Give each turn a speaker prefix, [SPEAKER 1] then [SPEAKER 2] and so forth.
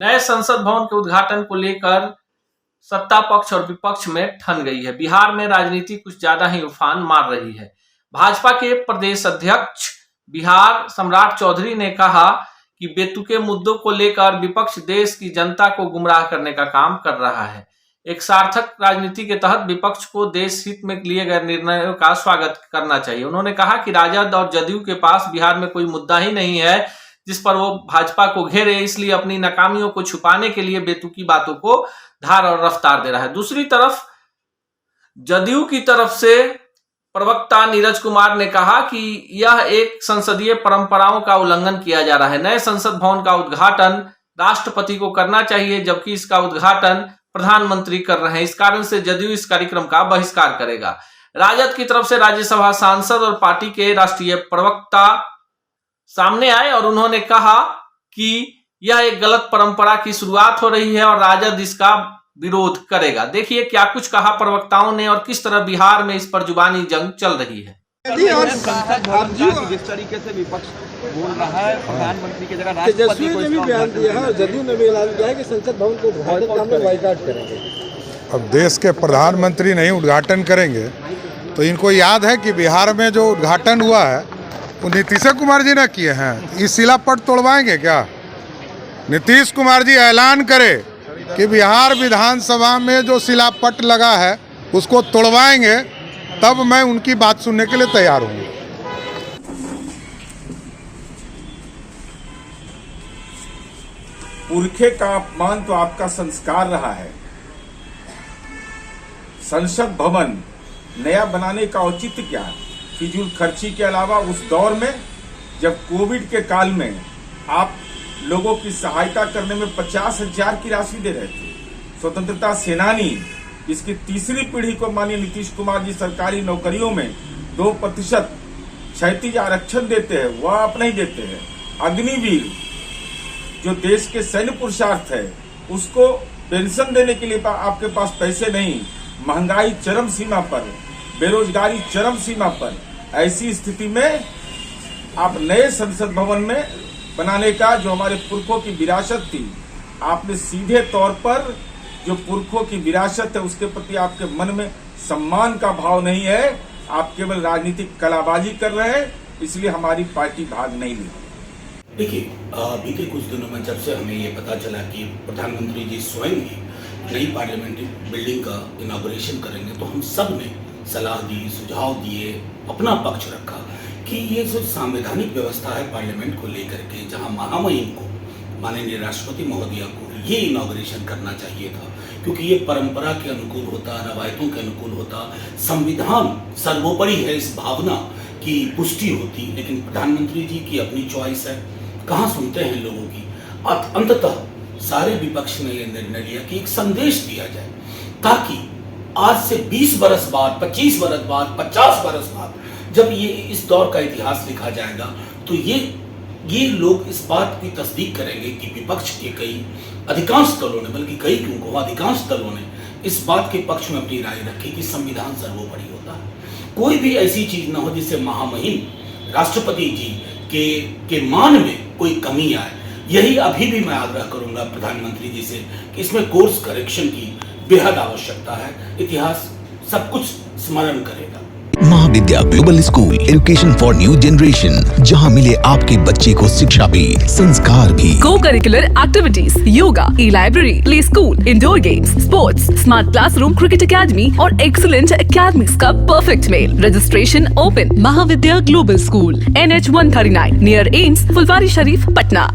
[SPEAKER 1] नए संसद भवन के उद्घाटन को लेकर सत्ता पक्ष और विपक्ष में ठन गई है। बिहार में राजनीति कुछ ज्यादा ही उफान मार रही है। भाजपा के प्रदेश अध्यक्ष बिहार सम्राट चौधरी ने कहा कि बेतुके मुद्दों को लेकर विपक्ष देश की जनता को गुमराह करने का काम कर रहा है। एक सार्थक राजनीति के तहत विपक्ष को देश हित में लिए गए निर्णयों का स्वागत करना चाहिए। उन्होंने कहा कि राजद और जदयू के पास बिहार में कोई मुद्दा ही नहीं है जिस पर वो भाजपा को घेरे, इसलिए अपनी नाकामियों को छुपाने के लिए बेतुकी बातों को धार और रफ्तार दे रहा है। दूसरी तरफ जदयू की तरफ से प्रवक्ता नीरज कुमार ने कहा कि यह एक संसदीय परंपराओं का उल्लंघन किया जा रहा है। नए संसद भवन का उद्घाटन राष्ट्रपति को करना चाहिए, जबकि इसका उद्घाटन प्रधानमंत्री कर रहे हैं। इस कारण से जदयू इस कार्यक्रम का बहिष्कार करेगा। राजद की तरफ से राज्यसभा सांसद और पार्टी के राष्ट्रीय प्रवक्ता सामने आए और उन्होंने कहा कि यह एक गलत परंपरा की शुरुआत हो रही है और राजद इसका विरोध करेगा। देखिए क्या कुछ कहा प्रवक्ताओं ने और किस तरह बिहार में इस पर जुबानी जंग चल रही है।
[SPEAKER 2] जिस तरीके से विपक्ष बोल रहा है, प्रधानमंत्री की जगह राष्ट्रपति
[SPEAKER 3] ने भी बयान दिया है और जदयू ने भी ऐलान किया है कि संसद भवन को बाइकआउट करेंगे।
[SPEAKER 4] अब देश के प्रधानमंत्री नहीं उद्घाटन करेंगे तो इनको याद है कि बिहार में जो उद्घाटन हुआ है वो नीतीश कुमार जी ने किए हैं। इस शिलापट तोड़वाएंगे क्या? नीतीश कुमार जी ऐलान करे कि बिहार विधानसभा में जो शिलापट लगा है उसको तोड़वाएंगे, तब मैं उनकी बात सुनने के लिए तैयार हूँ।
[SPEAKER 5] पुरखे का अपमान तो आपका संस्कार रहा है। संसद भवन नया बनाने का औचित्य क्या? फिजूल खर्ची के अलावा उस दौर में जब कोविड के काल में आप लोगों की सहायता करने में 50,000 की राशि दे रहे थे। स्वतंत्रता सेनानी इसकी तीसरी पीढ़ी को माननीय नीतीश कुमार जी सरकारी नौकरियों में 2% क्षैतिज आरक्षण देते हैं, वह आप नहीं देते हैं। अग्निवीर जो देश के सैन्य पुरुषार्थ है उसको पेंशन देने के लिए आपके पास पैसे नहीं। महंगाई चरम सीमा पर, बेरोजगारी चरम सीमा पर, ऐसी स्थिति में आप नए संसद भवन में बनाने का जो हमारे पुरखों की विरासत थी, आपने सीधे तौर पर जो पुरखों की विरासत है उसके प्रति आपके मन में सम्मान का भाव नहीं है। आप केवल राजनीतिक कलाबाजी कर रहे हैं, इसलिए हमारी पार्टी भाग नहीं ली।
[SPEAKER 6] देखिए, बीते कुछ दिनों में जब से हमें ये पता चला कि प्रधानमंत्री जी स्वयं ही नई पार्लियामेंट्री बिल्डिंग का इनॉग्रेशन करेंगे, तो हम सब ने सलाह दी, सुझाव दिए, अपना पक्ष रखा कि ये जो संवैधानिक व्यवस्था है पार्लियामेंट को लेकर के, जहां महामहिम को, माननीय राष्ट्रपति महोदया को ये इनॉग्रेशन करना चाहिए था, क्योंकि ये परंपरा के अनुकूल होता, रवायतों के अनुकूल होता, संविधान सर्वोपरि है इस भावना की पुष्टि होती। लेकिन प्रधानमंत्री जी की अपनी चॉइस है, कहाँ सुनते हैं लोगों की। अंततः सारे विपक्ष ने यह निर्णय लिया कि एक संदेश दिया जाए, ताकि आज से 20 बरस बाद, 25 बरस बाद, 50 बरस बाद जब ये इस दौर का इतिहास लिखा जाएगा तो ये लोग इस बात की तस्दीक करेंगे कि विपक्ष के कई अधिकांश दलों ने, बल्कि कई क्यों को अधिकांश दलों ने इस बात के पक्ष में अपनी राय रखी कि संविधान सर्वोपरि होता है। कोई भी ऐसी चीज ना हो जिससे महामहिम राष्ट्रपति जी के मान में कोई कमी आए। यही अभी भी मैं आग्रह करूंगा प्रधानमंत्री जी से कि इसमें कोर्स करेक्शन की बेहद आवश्यकता है। इतिहास सब कुछ स्मरण करेगा।
[SPEAKER 7] Mahavidya Global School, education for new generation, जहां मिले आपके बच्चे को शिक्षा भी, संस्कार भी।
[SPEAKER 8] Co-curricular activities, yoga, e-library, play school, indoor games, sports, smart classroom, cricket academy और एक्सीलेंट एकेडमीज का परफेक्ट मेल। Registration open. Mahavidya Global School, NH 139 near AIIMS, Phulwari Sharif, Patna.